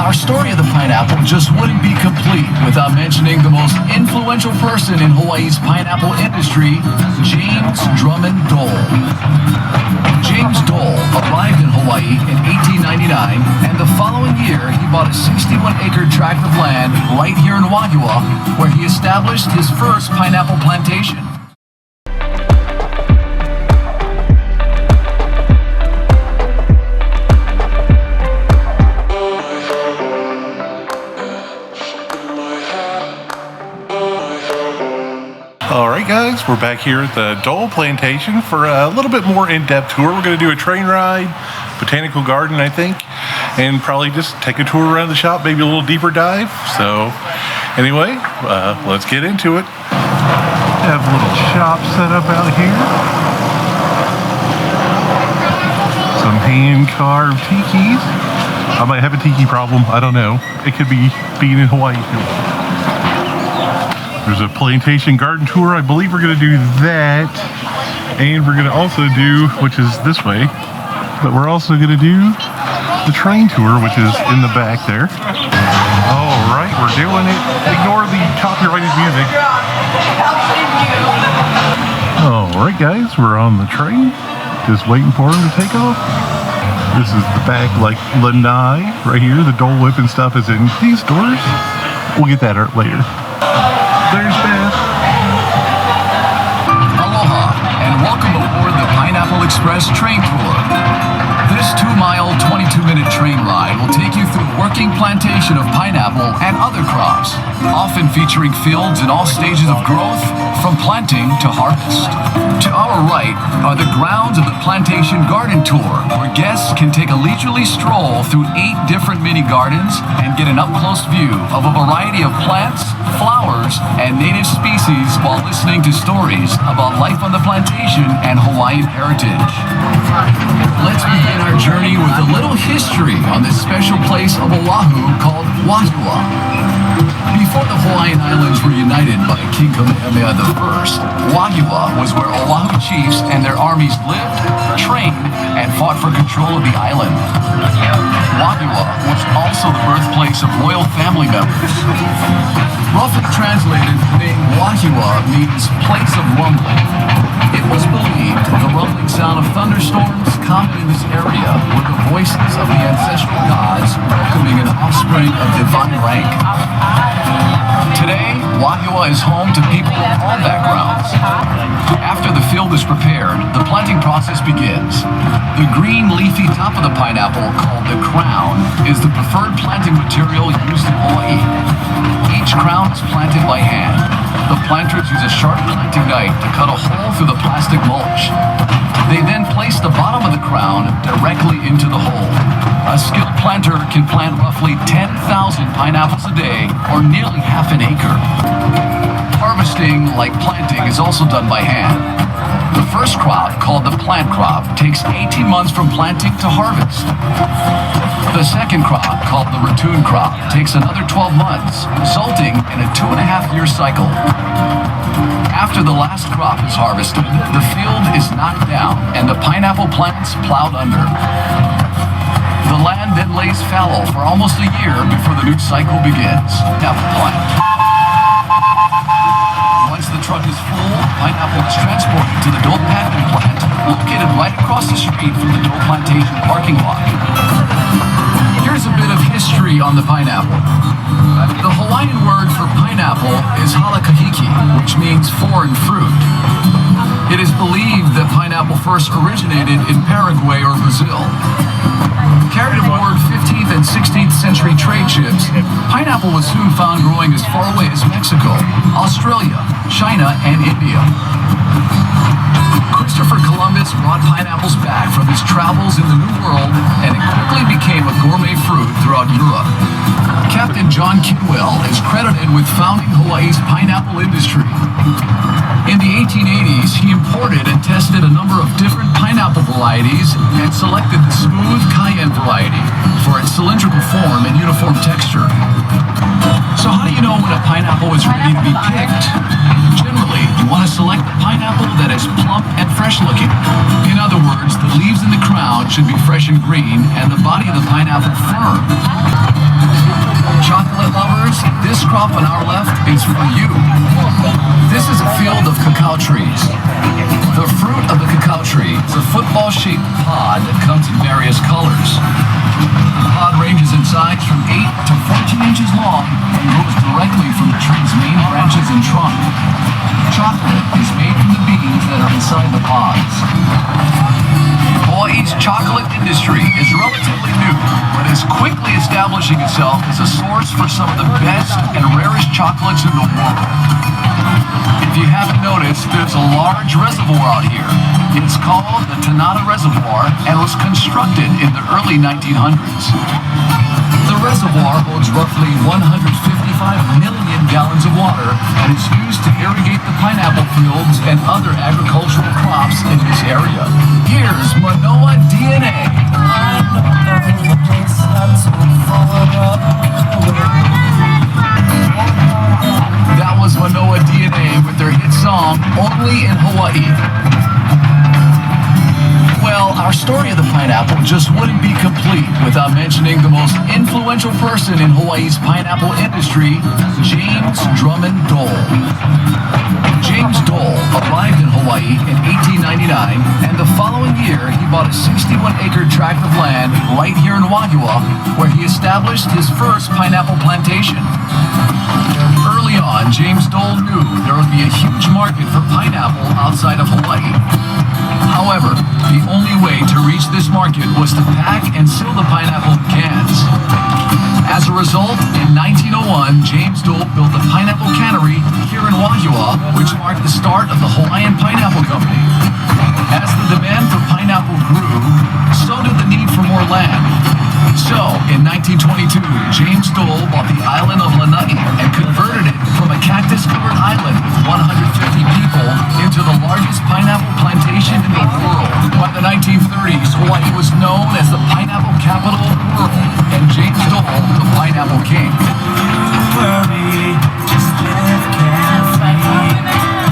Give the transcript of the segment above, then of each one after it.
our story of the pineapple just wouldn't be complete without mentioning the most influential person in Hawaii's pineapple industry, James Drummond Dole. James Dole arrived in Hawaii in 1899, and the following year he bought a 61-acre tract of land right here in Wahiawa, where he established his first pineapple plantation. Alright guys, we're back here at the Dole Plantation for a little bit more in-depth tour. We're going to do a train ride, botanical garden I think, and probably just take a tour around the shop, maybe a little deeper dive. So anyway, let's get into it. Have a little shop set up out here. Some hand-carved tikis. I might have a tiki problem, I don't know. It could be being in Hawaii too. There's a plantation garden tour. I believe we're going to do that. And we're going to also do, which is this way, but we're also going to do the train tour, which is in the back there. All right, we're doing it. Ignore the copyrighted music. All right, guys, we're on the train. Just waiting for him to take off. This is the back, like lanai right here. The Dole Whip and stuff is in these stores. We'll get that later. There's Beth. Aloha, and welcome aboard the Pineapple Express train tour. This 2-mile, 22-minute train ride will take you through a working plantation of pineapple and other crops, often featuring fields in all stages of growth, from planting to harvest. To our right are the grounds of the Plantation Garden Tour, where guests can take a leisurely stroll through 8 different mini gardens and get an up-close view of a variety of plants, flowers, and native species while listening to stories about life on the plantation and Hawaiian heritage. Let's begin our journey with a little history on this special place of Oahu called Wahiawa. Before the Hawaiian Islands were united by King Kamehameha I, Wahiawa was where Oahu chiefs and their armies lived, trained, and fought for control of the island. Wahiawa was also the birthplace of royal family members. Roughly translated, the name Wahiawa means place of rumbling. It was believed the rumbling sound of thunderstorms common in this area were the voices of the ancestral gods welcoming an offspring of divine rank. Today, Wahiawa is home to people of all backgrounds. After the field is prepared, the planting process begins. The green leafy top of the pineapple, called the crown, is the preferred planting material used in Hawaii. Each crown is planted by hand. The planters use a sharp planting knife to cut a hole through the plastic mulch. They then place the bottom of the crown directly into the hole. A skilled planter can plant roughly 10,000 pineapples a day, or nearly half an acre. Harvesting, like planting, is also done by hand. The first crop, called the plant crop, takes 18 months from planting to harvest. The second crop, called the ratoon crop, takes another 12 months, resulting in a 2.5-year cycle. After the last crop is harvested, the field is knocked down and the pineapple plants plowed under. The land then lays fallow for almost a year before the new cycle begins. Pineapple plant. Once the truck is full, pineapple is transported to the Dole Plantation plant, located right across the street from the Dole Plantation parking lot. Here's a bit of history on the pineapple. The Hawaiian word for pineapple is halakahiki, which means foreign fruit. It is believed that pineapple first originated in Paraguay or Brazil. Carried aboard 15th and 16th century trade ships, pineapple was soon found growing as far away as Mexico, Australia, China, and India. Christopher Columbus brought pineapples back from his travels in the New World, and it quickly became a gourmet fruit throughout Europe. Captain John Kidwell is credited with founding Hawaii's pineapple industry. In the 1880s, he imported and tested a number of different pineapple varieties and selected the smooth cayenne variety for its cylindrical form and uniform texture. So how do you know when a pineapple is ready to be picked? Generally, you want to select a pineapple that is plump and fresh looking. In other words, the leaves in the crown should be fresh and green and the body of the pineapple firm. viewers, this crop on our left is for you. This is a field of cacao trees. The fruit of the cacao tree is a football-shaped pod that comes in various colors. The pod ranges in size from 8 to 14 inches long and grows directly from the tree's main branches and trunk. Chocolate is made from the beans that are inside the pods. Hawaii's chocolate industry is relatively new, but is quickly establishing itself as a source for some of the best and rarest chocolates in the world. If you haven't noticed, there's a large reservoir out here. It's called the Tanana Reservoir and was constructed in the early 1900s. The reservoir holds roughly 155 million gallons of water and is used to irrigate the pineapple fields and other agricultural crops in this area. Here's Manoa DNA. That was Manoa DNA with their hit song, Only in Hawaii. Well, our story of the pineapple just wouldn't be complete without mentioning the most influential person in Hawaii's pineapple industry, James Drummond Dole. James Dole arrived in Hawaii in 1899, and the following year he bought a 61-acre tract of land right here in Wahiawa, where he established his first pineapple plantation. Early on, James Dole knew there would be a huge market for pineapple outside of Hawaii. However, the only way to reach this market was to pack and seal the pineapple in cans. As a result, in 1901, James Dole built a pineapple cannery here in Wahiawa, which marked the start of the Hawaiian Pineapple Company. As the demand for pineapple grew, so did the need for more land. So, in 1922, James Dole bought the island of Lanai and converted it from a cactus-covered island with 150 people into the largest pineapple plantation in the world. By the 1930s, Hawaii was known as the pineapple capital of the world, and James Dole, the pineapple king.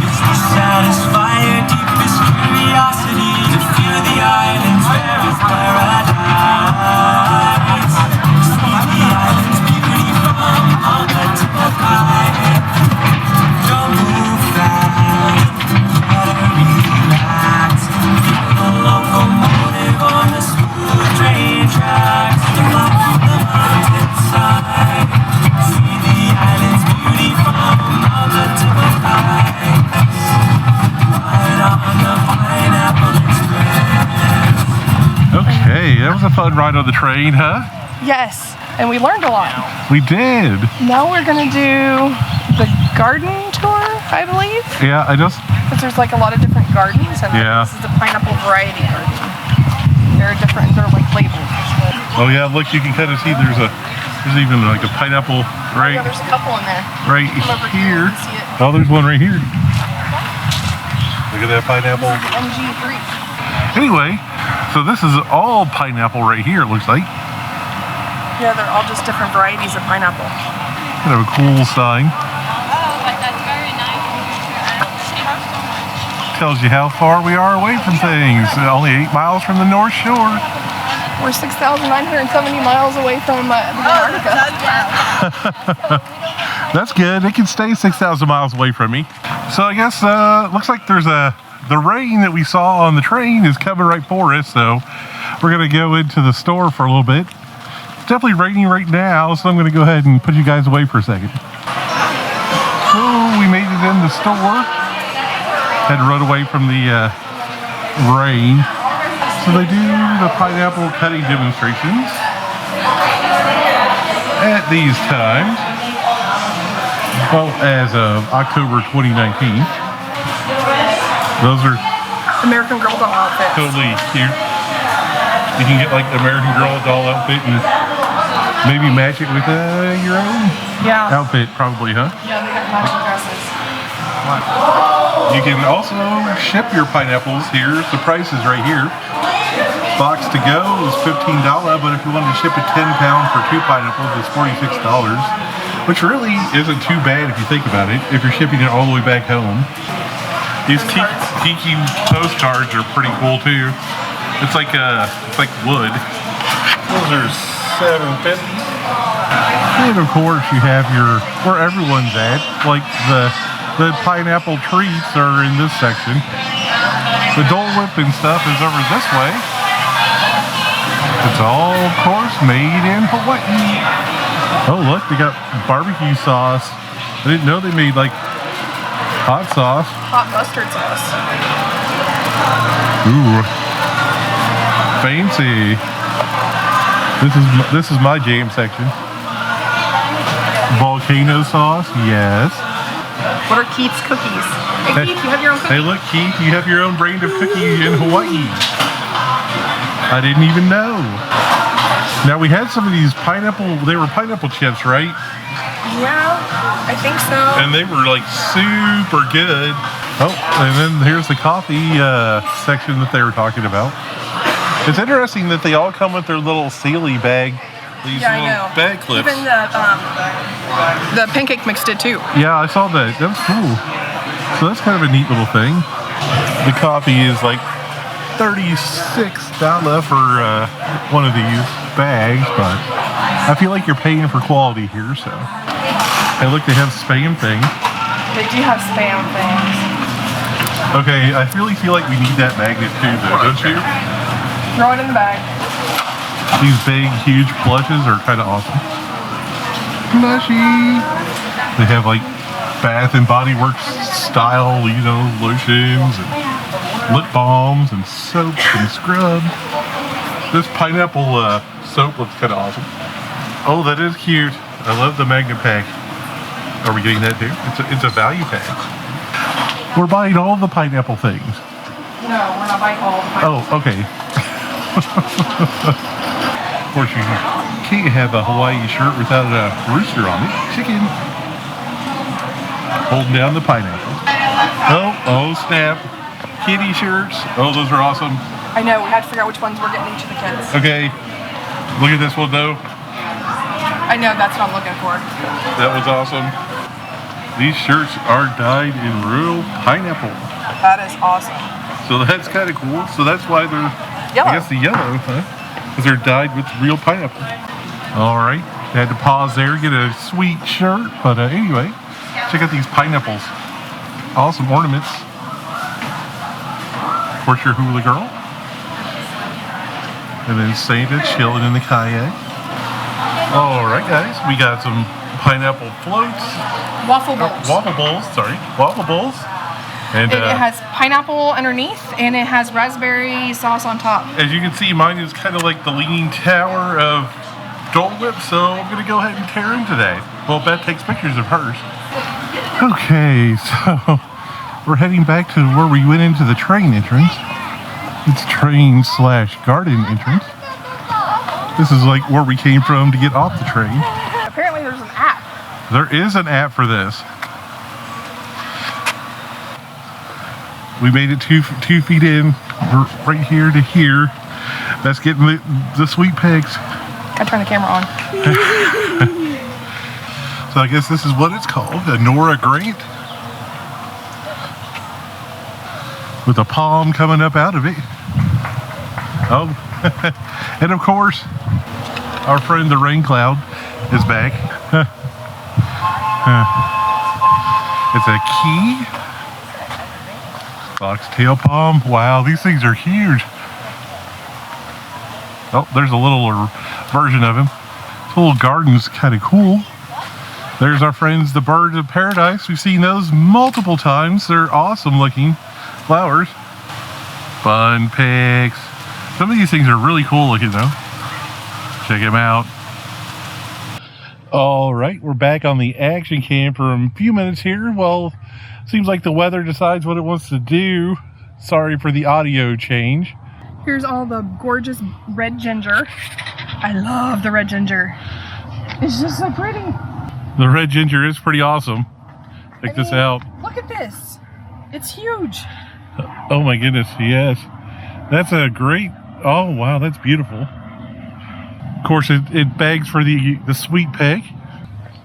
Satisfy your deepest curiosity to feel the island's very paradise. See the island's beauty from on the tip of high. Don't move fast, gotta relax. Feel the locomotive on the smooth train tracks. The mountainside. See the island's beauty from on the tip of high. Okay, that was a fun ride on the train, huh? Yes, and we learned a lot. We did. Now we're gonna do the garden tour, I believe. Yeah, Because there's like a lot of different gardens, and Yeah. this is the pineapple variety garden. They're different, they're like labeled. Oh yeah, look, you can kind of see there's even like a pineapple Oh, yeah, there's a couple in there. right Come over here. and see it. Oh, there's one right here. Look at that pineapple. This is the MG3. Anyway, so this is all pineapple right here, it looks like. Yeah, they're all just different varieties of pineapple. Kind of a cool sign. Tells you how far we are away from things. Only 8 miles from the North Shore. We're 6,970 miles away from Antarctica. That's good. It can stay 6,000 miles away from me. So I guess looks like there's the rain that we saw on the train is coming right for us. So we're gonna go into the store for a little bit. It's definitely raining right now, so I'm gonna go ahead and put you guys away for a second. So we made it in the store. Had to run away from the rain. So they do the pineapple cutting demonstrations at these times. Well, as of October 2019. Those are American Girl doll outfits. totally cute. You can get like the American Girl doll outfit and maybe match it with your own outfit, probably, huh? Yeah, they got matching dresses. You can also ship your pineapples. Here's the prices right here. Box to go is $15, but if you wanted to ship a 10-pound for 2 pineapples, it's $46, which really isn't too bad if you think about it, if you're shipping it all the way back home. These tiki postcards are pretty cool too. It's like wood. Those are $7.50. And of course you have your, where everyone's at, like the pineapple treats are in this section. The Dole Whip and stuff is over this way. It's all, of course, made in Hawaii. Oh, look, they got barbecue sauce. I didn't know they made, like, hot sauce. Hot mustard sauce. Ooh. Fancy. This is my jam section. Volcano sauce, yes. What are Keith's cookies? Hey, Keith, you have your own cookies. Hey, look, Keith, you have your own brand of cookies in Hawaii. I didn't even know. Now, we had some of these pineapple, they were pineapple chips, right? Yeah, I think so. And they were, like, super good. Oh, and then here's the coffee section that they were talking about. It's interesting that they all come with their little Sealy bag. These little bag clips. Even the pancake mix did too. Yeah, I saw that. That was cool. So that's kind of a neat little thing. The coffee is like $36 for one of these bags, but I feel like you're paying for quality here. So, hey, look, they have spam things. They do have spam things. Okay, I really feel like we need that magnet too, though, don't you? Throw it in the bag. These big, huge plushes are kind of awesome. Plushy. They have like Bath and Body Works style, you know, lotions and lip balms and soaps and scrubs. This pineapple soap looks kind of awesome. Oh, that is cute. I love the magnet pack. Are we getting that too? It's a value pack. We're buying all the pineapple things. No, we're not buying all the pineapple. Oh, okay. Of course, you can't have a Hawaii shirt without a rooster on it. Chicken. Holding down the pineapple. Oh, snap. Kitty shirts. Oh, those are awesome. I know, we had to figure out which ones we're getting each of the kids. Okay. Look at this one, though. I know, that's what I'm looking for. That was awesome. These shirts are dyed in real pineapple. That is awesome. So that's kind of cool. So that's why they're, Yellow. I guess the yellow, huh? Because they're dyed with real pineapple. All right. Had to pause there, get a sweet shirt. But anyway, check out these pineapples. Awesome ornaments. Of course, your hula girl. And then Santa chilling in the kayak. All right, guys. We got some pineapple floats. Waffle bowls. Waffle bowls. And it has pineapple underneath, and it has raspberry sauce on top. As you can see, mine is kind of like the leaning tower of Dole Whip, so I'm going to go ahead and tear in today. Well, Beth takes pictures of hers. Okay, so we're heading back to where we went into the train entrance. It's train/garden entrance. This is like where we came from to get off the train. Apparently there's an app. There is an app for this. We made it 2 feet in, right here to here. That's getting the sweet pigs. Gotta turn the camera on. So I guess this is what it's called, a Nora Grant. With a palm coming up out of it. Oh, and of course, our friend the rain cloud is back. It's a key. Foxtail palm. Wow, these things are huge. Oh, there's a littler version of him. This little garden's kind of cool. There's our friends, the birds of paradise. We've seen those multiple times. They're awesome looking flowers. Fun pics. Some of these things are really cool looking though. Check them out. All right, we're back on the action cam for a few minutes here. Well, seems like the weather decides what it wants to do. Sorry for the audio change. Here's all the gorgeous red ginger. I love the red ginger. It's just so pretty. The red ginger is pretty awesome. Check this out. Look at this. It's huge. Oh my goodness, yes. That's a great, oh wow, that's beautiful. Of course, it begs for the sweet pig.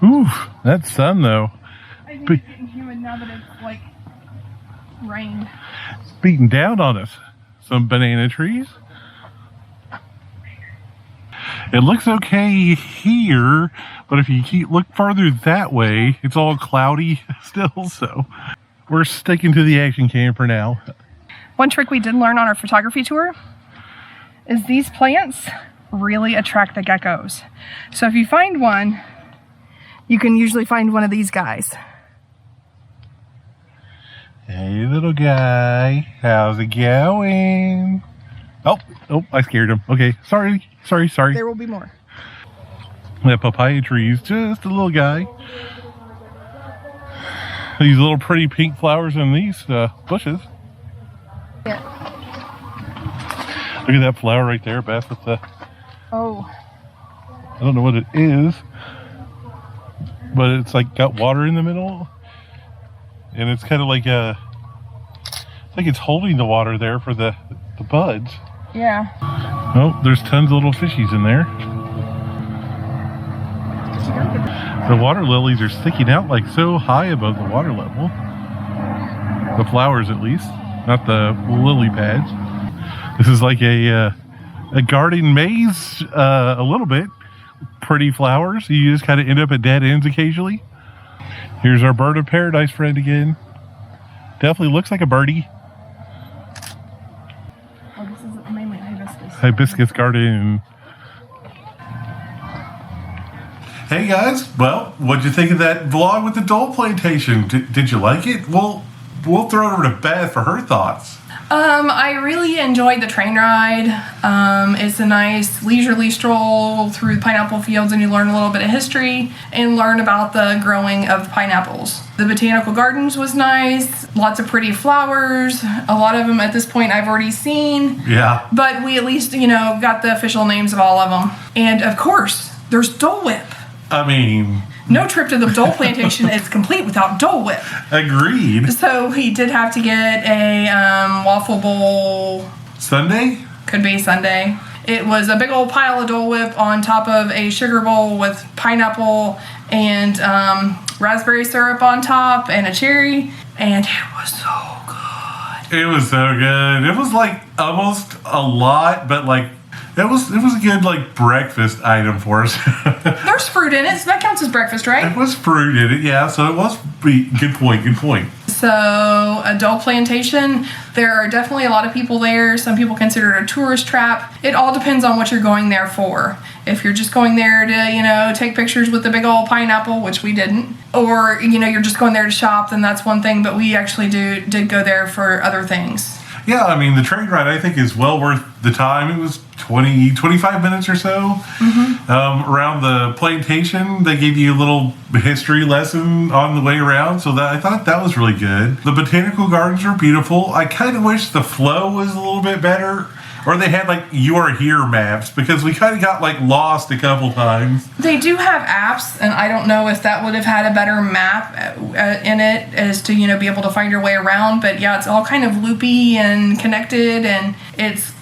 Ooh, that sun though. I think it's getting humid now that it's like rained. It's beating down on us. Some banana trees. It looks okay here, but if you look farther that way, it's all cloudy still, so we're sticking to the action cam for now. One trick we did learn on our photography tour is these plants really attract the geckos. So if you find one, you can usually find one of these guys. Hey, little guy, how's it going? Oh, I scared him. Okay, sorry. There will be more. That papaya tree is just a little guy. These little pretty pink flowers in these bushes. Yeah. Look at that flower right there, Beth, with the... Oh. I don't know what it is, but it's like got water in the middle. And it's kind of like it's holding the water there for the buds. Yeah. Oh, there's tons of little fishies in there. The water lilies are sticking out like so high above the water level. The flowers, at least, not the lily pads. This is like a garden maze, a little bit. Pretty flowers. You just kind of end up at dead ends occasionally. Here's our bird of paradise friend again. Definitely looks like a birdie. Oh, this is mainly hibiscus. Hibiscus garden. Hey guys, well, what'd you think of that vlog with the Dole Plantation? Did you like it? We'll throw it over to Beth for her thoughts. I really enjoyed the train ride. It's a nice leisurely stroll through the pineapple fields, and you learn a little bit of history and learn about the growing of pineapples. The botanical gardens was nice. Lots of pretty flowers. A lot of them at this point I've already seen. Yeah. But we at least, got the official names of all of them. And of course, there's Dole Whip. I mean... No trip to the Dole Plantation is complete without Dole Whip. Agreed. So we did have to get a waffle bowl. Sundae? Could be Sunday. It was a big old pile of Dole Whip on top of a sugar bowl with pineapple and raspberry syrup on top and a cherry. And it was so good. It was so good. It was like almost a lot, but like it was a good like breakfast item for us. There's fruit in it, so that counts as breakfast, right? It was fruit in it, yeah. So it was good point. So a Dole Plantation, there are definitely a lot of people there. Some people consider it a tourist trap. It all depends on what you're going there for. If you're just going there to, take pictures with the big old pineapple, which we didn't, or, you're just going there to shop, then that's one thing, but we actually did go there for other things. Yeah, I mean, the train ride, I think, is well worth the time. It was 25 minutes or so. Around the plantation, they gave you a little history lesson on the way around, so I thought that was really good. The botanical gardens are beautiful. I kind of wish the flow was a little bit better, or they had, like, You Are Here maps, because we kind of got, like, lost a couple times. They do have apps, and I don't know if that would have had a better map in it as to, be able to find your way around, but yeah, it's all kind of loopy and connected, and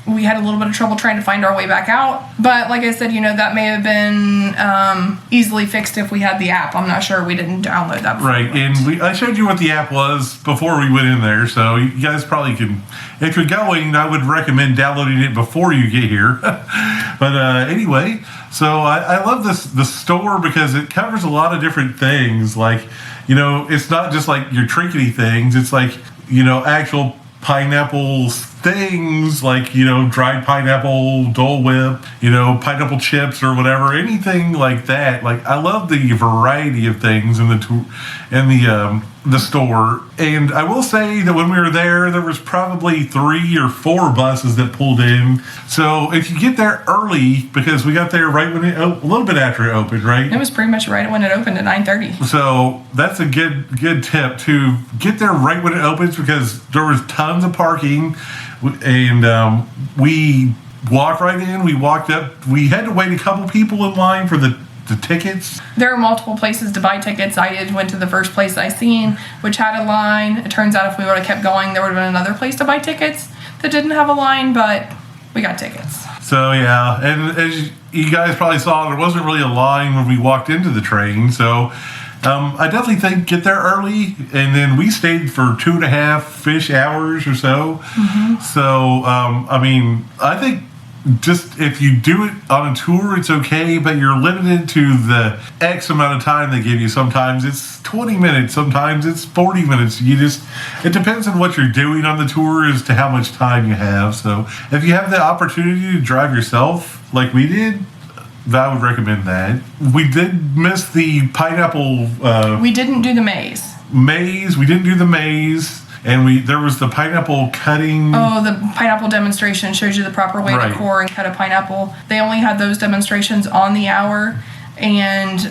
we had a little bit of trouble trying to find our way back out. But like I said, that may have been easily fixed if we had the app. I'm not sure. We didn't download that before. Right, and I showed you what the app was before we went in there, so you guys probably can, if you're going, I would recommend downloading it before you get here. But anyway, so I love the store because it covers a lot of different things. Like, it's not just like your trinkety things. It's like, actual pineapple things like, dried pineapple, Dole Whip, pineapple chips or whatever, anything like that. Like, I love the variety of things in the store. And I will say that when we were there was probably 3 or 4 buses that pulled in. So if you get there early, because we got there right when a little bit after it opened, right? It was pretty much right when it opened at 9:30. So that's a good tip to get there right when it opens, because there was tons of parking. And we walked right in. We walked up. We had to wait a couple people in line for the tickets. There are multiple places to buy tickets. I went to the first place I seen, which had a line. It turns out if we would have kept going, there would have been another place to buy tickets that didn't have a line, but we got tickets. So yeah, and as you guys probably saw, there wasn't really a line when we walked into the train. So I definitely think get there early, and then we stayed for 2.5-ish hours or so. So, I mean, I think just if you do it on a tour, it's okay, but you're limited to the X amount of time they give you. Sometimes it's 20 minutes, sometimes it's 40 minutes. It depends on what you're doing on the tour as to how much time you have. So if you have the opportunity to drive yourself like we did, I would recommend that. We did miss the pineapple. We didn't do the maze. We didn't do the maze. And there was the pineapple cutting. Oh, the pineapple demonstration shows you the proper way to core and cut a pineapple. They only had those demonstrations on the hour. And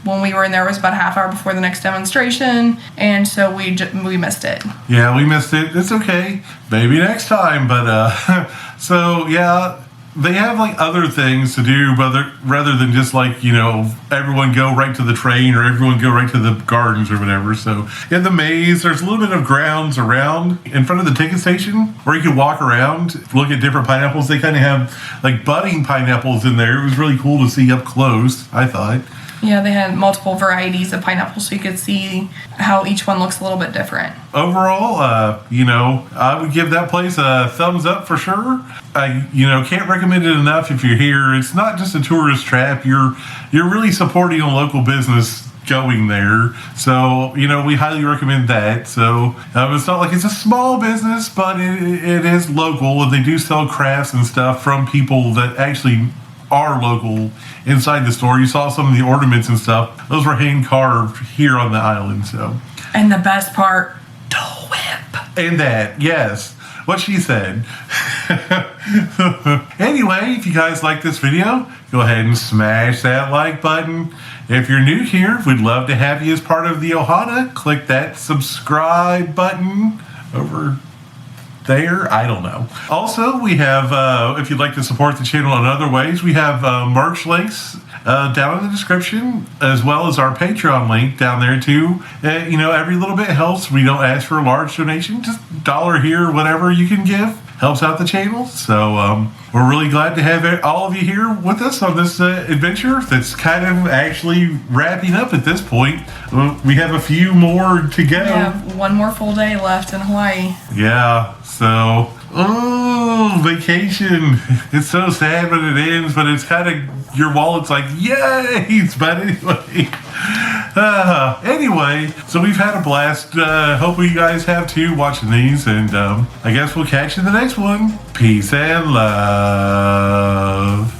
when we were in there, it was about a half hour before the next demonstration. And so we missed it. Yeah, we missed it. It's okay. Maybe next time. But so, yeah. They have like other things to do rather than just like, you know, everyone go right to the train or everyone go right to the gardens or whatever. So yeah, the maze, there's a little bit of grounds around in front of the ticket station where you can walk around, look at different pineapples. They kind of have like budding pineapples in there. It was really cool to see up close, I thought. Yeah, they had multiple varieties of pineapples, so you could see how each one looks a little bit different. Overall, you know, I would give that place a thumbs up for sure. I, you know, can't recommend it enough if you're here. It's not just a tourist trap. You're really supporting a local business going there. So, you know, we highly recommend that. So, it's not like it's a small business, but it is local, and they do sell crafts and stuff from people that actually are local inside the store. You saw some of the ornaments and stuff. Those were hand carved here on the island. So, and the best part, Dole Whip. And that, yes, what she said. Anyway, if you guys like this video, go ahead and smash that like button. If you're new here, we'd love to have you as part of the Ohana. Click that subscribe button over there. I don't know. Also, we have, if you'd like to support the channel in other ways, we have merch links down in the description, as well as our Patreon link down there too. You know, every little bit helps. We don't ask for a large donation, just $1 here, whatever you can give helps out the channel. So we're really glad to have all of you here with us on this adventure that's kind of actually wrapping up at this point. We have a few more to go. Yeah, one more full day left in Hawaii. Yeah, so, vacation. It's so sad when it ends, but it's kind of, your wallet's like, yay! But anyway, so we've had a blast. Hope you guys have too watching these, and I guess we'll catch you in the next one. Peace and love.